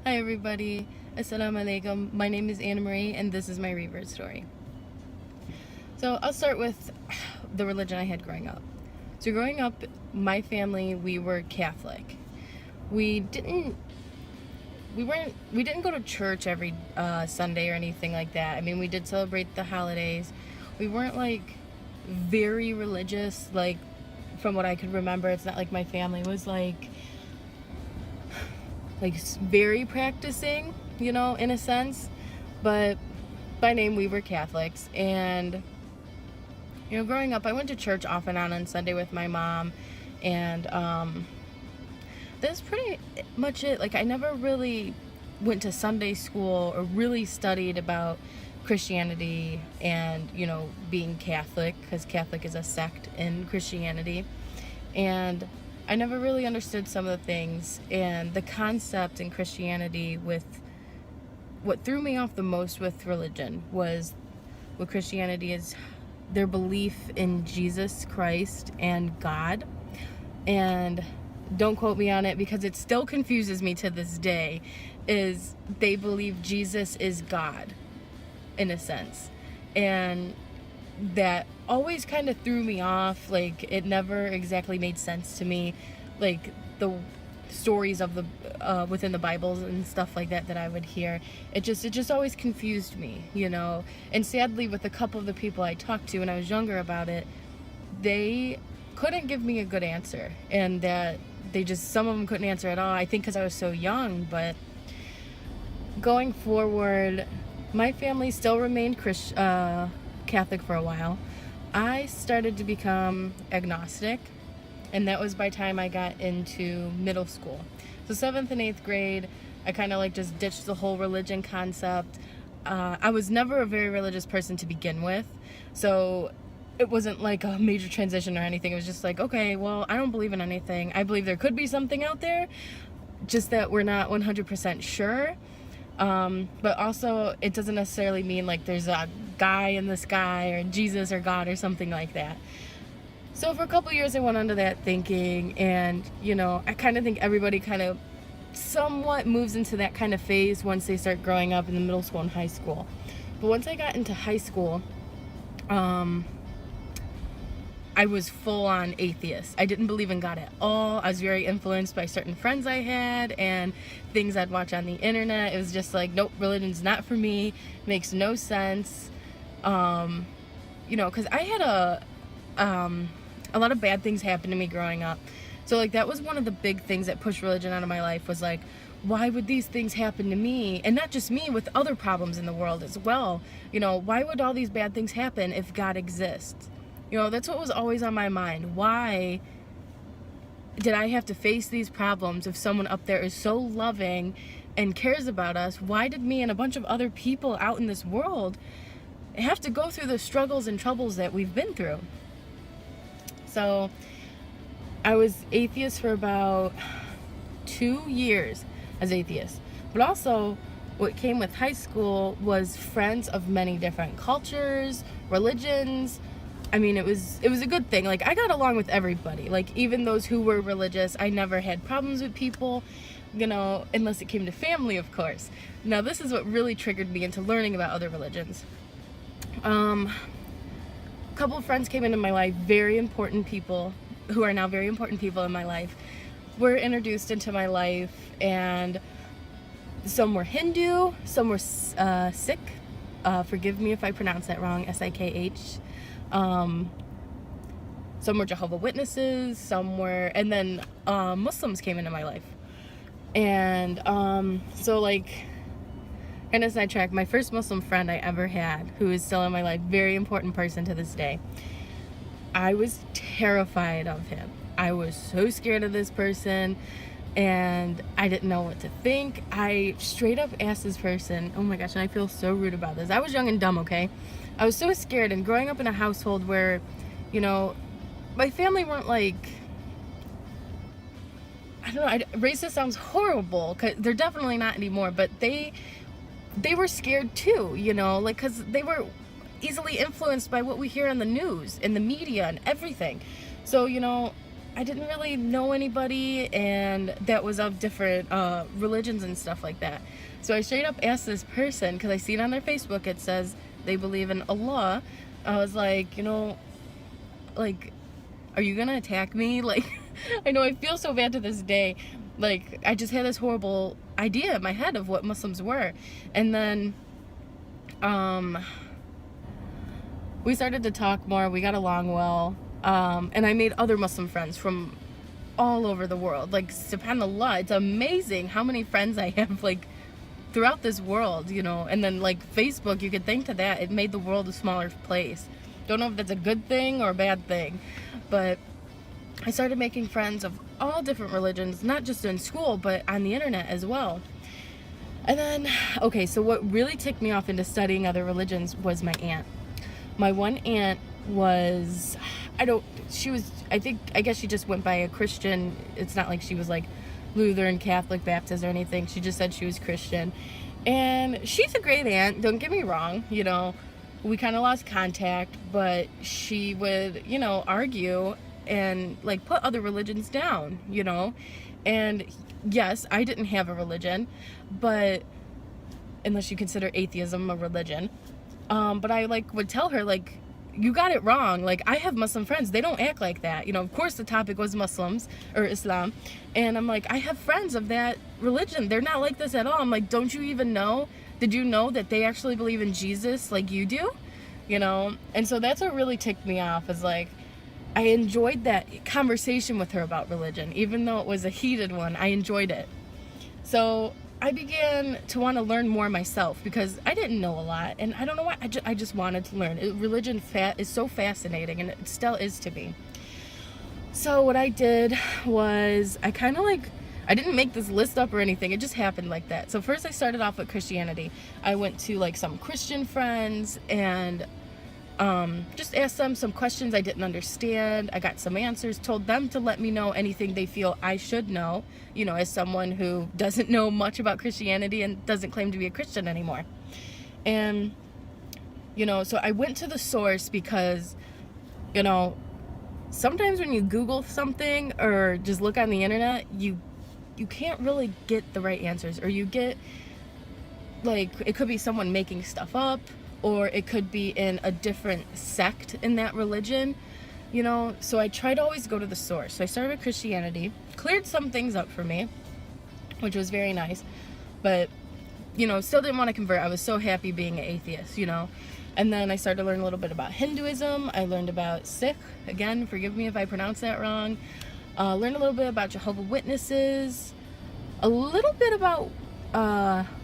Hi everybody, Assalamu alaikum. My name is Anna Marie and this is my revert story. So I'll start with the religion I had growing up. So growing up, my family, we were Catholic. We didn't go to church every Sunday or anything like that. I mean, we did celebrate the holidays. We weren't like very religious, like from what I could remember. It's not like my family was like very practicing, in a sense, but by name we were Catholics. And growing up, I went to church off and on Sunday with my mom, and that's pretty much it. Like, I never really went to Sunday school or really studied about Christianity and being Catholic, because Catholic is a sect in Christianity. And I never really understood some of the things, and the concept in Christianity with what threw me off the most with religion was what Christianity is their belief in Jesus Christ and God. And don't quote me on it because it still confuses me to this day, is they believe Jesus is God in a sense. And that always kind of threw me off. Like, it never exactly made sense to me, like the stories of the within the Bibles and stuff like that I would hear. It just always confused me, and sadly, with a couple of the people I talked to when I was younger about it, they couldn't give me a good answer, and that some of them couldn't answer at all, I think because I was so young. But going forward, my family still remained Catholic for a while. I started to become agnostic, and that was by the time I got into middle school. So 7th and 8th grade, I kind of just ditched the whole religion concept. I was never a very religious person to begin with, so it wasn't like a major transition or anything. It was just like, okay, well, I don't believe in anything. I believe there could be something out there, just that we're not 100% sure. But also, it doesn't necessarily mean like there's a guy in the sky or Jesus or God or something like that. So for a couple years I went under that thinking, and I kind of think everybody kind of somewhat moves into that kind of phase once they start growing up in the middle school and high school. But once I got into high school, I was full-on atheist. I didn't believe in God at all. I was very influenced by certain friends I had and things I'd watch on the internet. It was just like, nope, religion's not for me. Makes no sense. Because I had a lot of bad things happen to me growing up. So that was one of the big things that pushed religion out of my life, was like, why would these things happen to me? And not just me, with other problems in the world as well. Why would all these bad things happen if God exists? That's what was always on my mind. Why did I have to face these problems if someone up there is so loving and cares about us? Why did me and a bunch of other people out in this world have to go through the struggles and troubles that we've been through? So I was atheist for about 2 years as atheist. But also, what came with high school was friends of many different cultures, religions. I mean, it was a good thing. Like, I got along with everybody. Like, even those who were religious, I never had problems with people, unless it came to family, of course. Now, this is what really triggered me into learning about other religions. A couple of friends came into my life, very important people, who are now very important people in my life, were introduced into my life, and some were Hindu, some were Sikh. Forgive me if I pronounce that wrong, S-I-K-H. Some were Jehovah's Witnesses, and then Muslims came into my life. And kind of sidetrack, my first Muslim friend I ever had, who is still in my life, very important person to this day, I was terrified of him. I was so scared of this person, and I didn't know what to think. I straight up asked this person, oh my gosh, and I feel so rude about this. I was young and dumb, okay? I was so scared, and growing up in a household where, my family weren't like, I don't know, racist sounds horrible, because they're definitely not anymore, but they were scared too, because they were easily influenced by what we hear on the news and the media and everything. So, I didn't really know anybody and that was of different religions and stuff like that. So I straight up asked this person, because I see it on their Facebook, it says they believe in Allah. I was like, like, are you gonna attack me? Like, I know I feel so bad to this day. Like, I just had this horrible idea in my head of what Muslims were. And then we started to talk more, we got along well, and I made other Muslim friends from all over the world. Like, subhanAllah, it's amazing how many friends I have, like, throughout this world, and then, like, Facebook, you could think to that, it made the world a smaller place. Don't know if that's a good thing or a bad thing, but I started making friends of all different religions, not just in school, but on the internet as well. And then, okay, so what really ticked me off into studying other religions was my aunt. My one aunt was, I guess she just went by a Christian. It's not like she was like Lutheran, Catholic, Baptist or anything. She just said she was Christian. And she's a great aunt, don't get me wrong, we kind of lost contact, but she would, argue and like put other religions down, and yes, I didn't have a religion, but unless you consider atheism a religion, but I like would tell her, like, you got it wrong. Like, I have Muslim friends, they don't act like that. Of course the topic was Muslims or Islam, and I'm like, I have friends of that religion, they're not like this at all. I'm like, don't you even know? Did you know that they actually believe in Jesus like you do? And so that's what really ticked me off, is like, I enjoyed that conversation with her about religion. Even though it was a heated one, I enjoyed it. So I began to want to learn more myself, because I didn't know a lot, and I don't know why, I just wanted to learn. Religion is so fascinating, and it still is to me. So what I did was, I kind of like, I didn't make this list up or anything, it just happened like that. So first I started off with Christianity. I went to like some Christian friends and just asked them some questions I didn't understand. I got some answers, told them to let me know anything they feel I should know, as someone who doesn't know much about Christianity and doesn't claim to be a Christian anymore. And, so I went to the source, because, sometimes when you Google something or just look on the internet, you can't really get the right answers, or you get, like, it could be someone making stuff up, or it could be in a different sect in that religion, so I try to always go to the source. So I started with Christianity, cleared some things up for me, which was very nice, but, still didn't want to convert. I was so happy being an atheist, and then I started to learn a little bit about Hinduism. I learned about Sikh, again, forgive me if I pronounce that wrong. Learned a little bit about Jehovah's Witnesses, a little bit about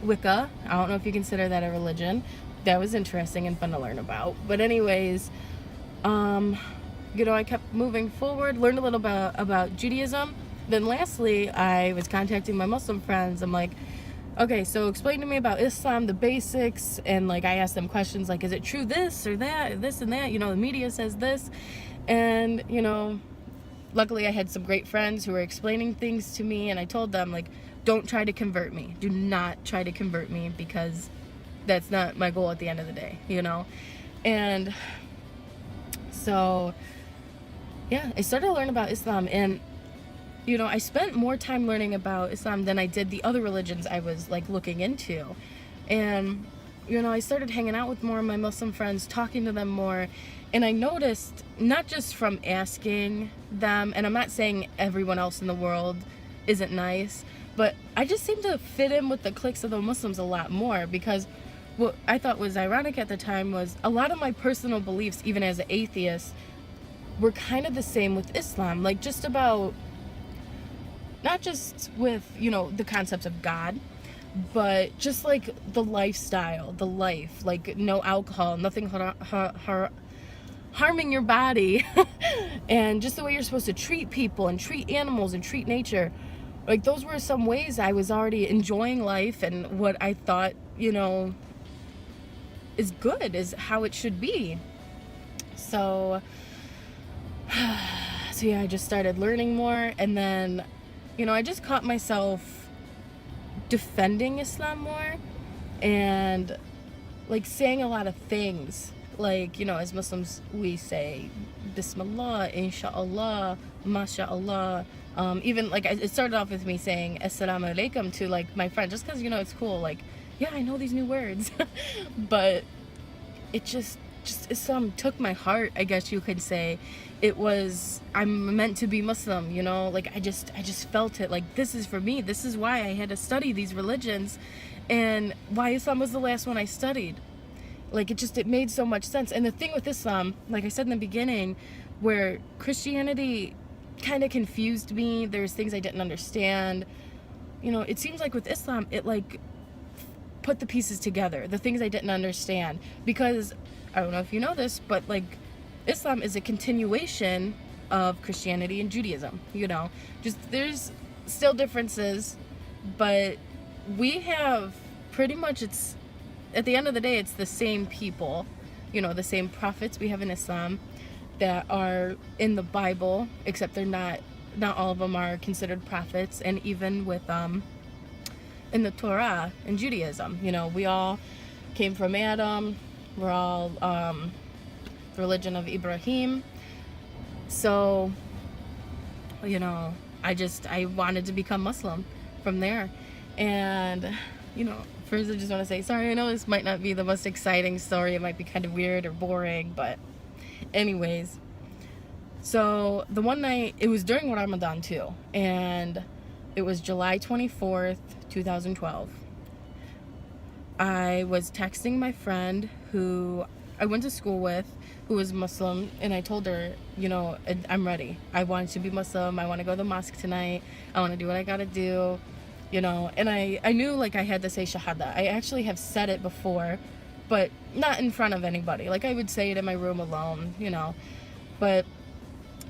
Wicca. I don't know if you consider that a religion. That was interesting and fun to learn about. But anyways, I kept moving forward, learned a little bit about Judaism. Then lastly, I was contacting my Muslim friends. I'm like, okay, so explain to me about Islam, the basics, and like I asked them questions like, is it true this or that, this and that, the media says this, and luckily I had some great friends who were explaining things to me, and I told them, like, don't try to convert me, do not try to convert me, because that's not my goal at the end of the day, and so yeah, I started to learn about Islam, and I spent more time learning about Islam than I did the other religions I was like looking into. And I started hanging out with more of my Muslim friends, talking to them more, and I noticed, not just from asking them, and I'm not saying everyone else in the world isn't nice, but I just seemed to fit in with the cliques of the Muslims a lot more, because what I thought was ironic at the time was a lot of my personal beliefs, even as an atheist, were kind of the same with Islam, like just about, not just with, the concepts of God, but just like the lifestyle, the life, like no alcohol, nothing harming your body, and just the way you're supposed to treat people and treat animals and treat nature. Like, those were some ways I was already enjoying life, and what I thought, is good, is how it should be. So yeah, I just started learning more, and then, I just caught myself defending Islam more, and like saying a lot of things, like, as Muslims we say Bismillah, Inshallah, mashallah. Even like it started off with me saying assalamu alaikum to like my friend, just because, you know, it's cool. Like, yeah, I know these new words. But it just Islam took my heart, I guess you could say. It was, I'm meant to be Muslim, you know, like I just felt it, like this is for me. This is why I had to study these religions, and why Islam was the last one I studied. Like it made so much sense. And the thing with Islam, like I said in the beginning, where Christianity kind of confused me, there's things I didn't understand, you know, it seems like with Islam, it like put the pieces together, the things I didn't understand. Because I don't know if you know this, but like Islam is a continuation of Christianity and Judaism, you know, just there's still differences, but we have pretty much, it's at the end of the day, it's the same people, you know, the same prophets we have in Islam that are in the Bible, except they're not all of them are considered prophets. And even with in the Torah in Judaism, you know, we all came from Adam. We're all the religion of Ibrahim. So, you know, I wanted to become Muslim from there. And, you know, first I just want to say sorry, I know this might not be the most exciting story, it might be kind of weird or boring, but anyways, so the one night, it was during Ramadan too, and it was July 24th, 2012. I was texting my friend who I went to school with, who was Muslim, and I told her, you know, I'm ready. I want to be Muslim. I want to go to the mosque tonight. I want to do what I gotta do, you know. And I knew like I had to say Shahada. I actually have said it before, but not in front of anybody. Like I would say it in my room alone, you know. But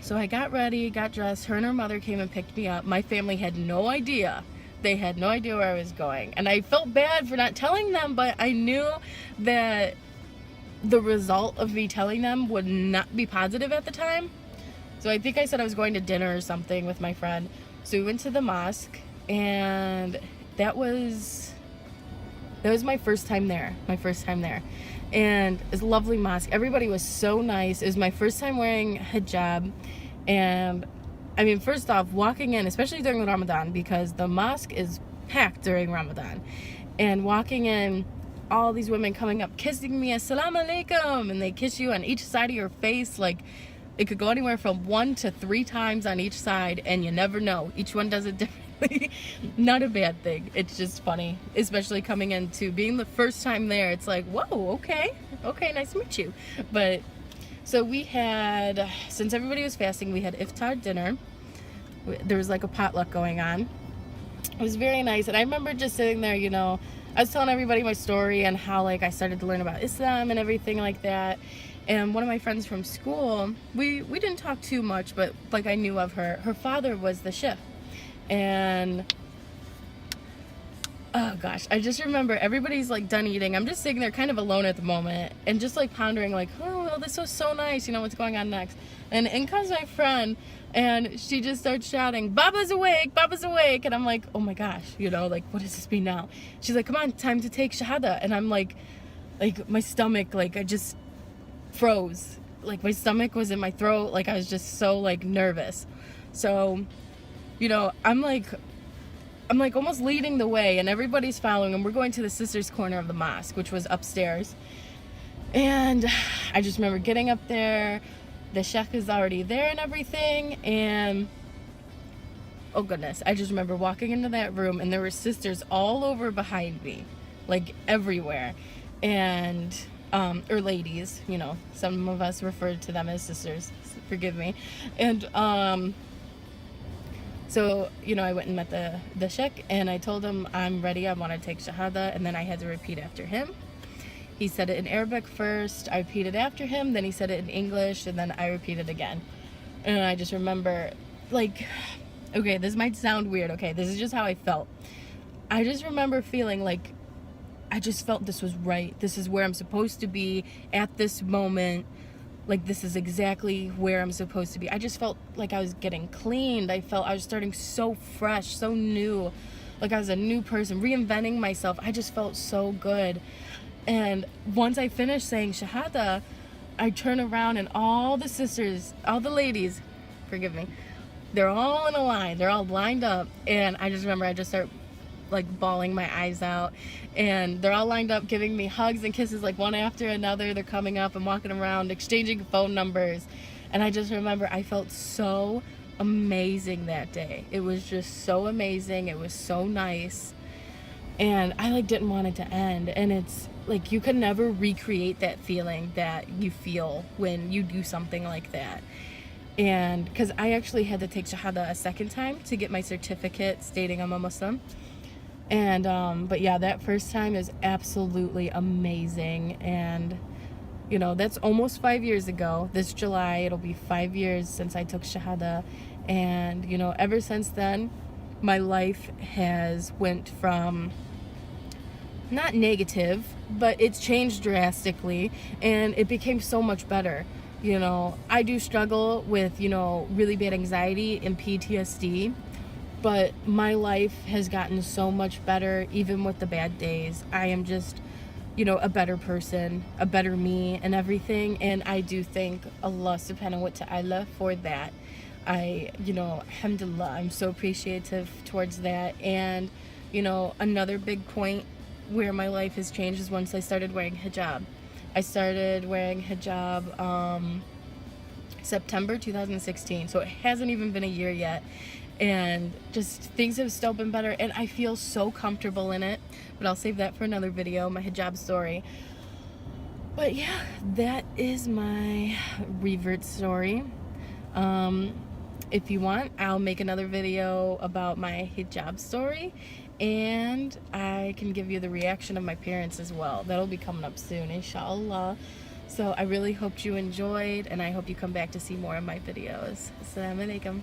so I got ready, got dressed. Her and her mother came and picked me up. My family had no idea. They had no idea where I was going. And I felt bad for not telling them, but I knew that the result of me telling them would not be positive at the time. So I think I said I was going to dinner or something with my friend. So we went to the mosque, and that was my first time there. And it's a lovely mosque. Everybody was so nice. It was my first time wearing hijab. And I mean, first off, walking in, especially during the Ramadan, because the mosque is packed during Ramadan, and walking in, all these women coming up, kissing me, assalamu alaikum, and they kiss you on each side of your face. Like, it could go anywhere from 1 to 3 times on each side, and you never know. Each one does it differently. Not a bad thing. It's just funny, especially coming into being the first time there. It's like, whoa, okay, nice to meet you. But so we had, since everybody was fasting, we had iftar dinner. There was like a potluck going on. It was very nice. And I remember just sitting there, you know, I was telling everybody my story and how like I started to learn about Islam and everything like that. And one of my friends from school, we didn't talk too much, but like I knew of her. Her father was the sheikh. And oh gosh, I just remember everybody's like done eating. I'm just sitting there kind of alone at the moment and just like pondering like, oh, well, this was so nice, you know, what's going on next. And in comes my friend, and she just starts shouting, Baba's awake, Baba's awake. And I'm like, oh my gosh, you know, like, what does this mean now? She's like, come on, time to take Shahada. And I'm like my stomach, like I just froze. Like my stomach was in my throat. Like I was just so like nervous. So, you know, I'm like almost leading the way, and everybody's following, and we're going to the sisters' corner of the mosque, which was upstairs. And I just remember getting up there, the sheikh is already there and everything, and oh goodness, I just remember walking into that room, and there were sisters all over behind me, like everywhere, and or ladies, you know, some of us referred to them as sisters, forgive me. And so, you know, I went and met the sheikh, and I told him I'm ready, I want to take Shahada, and then I had to repeat after him. He said it in Arabic first, I repeated after him, then he said it in English, and then I repeated again. And I just remember, like, okay, this might sound weird, okay, this is just how I felt. I just remember feeling like, I just felt this was right. This is where I'm supposed to be at this moment. Like, this is exactly where I'm supposed to be. I just felt like I was getting cleaned. I felt I was starting so fresh, so new. Like I was a new person, reinventing myself. I just felt so good. And once I finished saying Shahada, I turned around, and all the sisters, all the ladies, forgive me, they're all in a line, they're all lined up, and I just remember I just start like bawling my eyes out, and they're all lined up giving me hugs and kisses like one after another. They're coming up and walking around exchanging phone numbers, and I just remember I felt so amazing that day. It was just so amazing. It was so nice, and I like didn't want it to end. And it's like you could never recreate that feeling that you feel when you do something like that. And because I actually had to take Shahada a second time to get my certificate stating I'm a Muslim. And but yeah, that first time is absolutely amazing. And you know, that's almost 5 years ago. This July it'll be 5 years since I took Shahada. And you know, ever since then my life has went from not negative, but it's changed drastically, and it became so much better. You know, I do struggle with, you know, really bad anxiety and PTSD, but my life has gotten so much better even with the bad days. I am just, you know, a better person, a better me and everything, and I do thank Allah subhanahu wa ta'ala for that. You know, alhamdulillah, I'm so appreciative towards that. And you know, another big point where my life has changed is once I started wearing hijab. I started wearing hijab September 2016, so it hasn't even been a year yet, and just things have still been better, and I feel so comfortable in it. But I'll save that for another video, my hijab story. But yeah, that is my revert story. If you want, I'll make another video about my hijab story, and I can give you the reaction of my parents as well. That'll be coming up soon, inshallah. So I really hope you enjoyed, and I hope you come back to see more of my videos. Assalamu alaikum.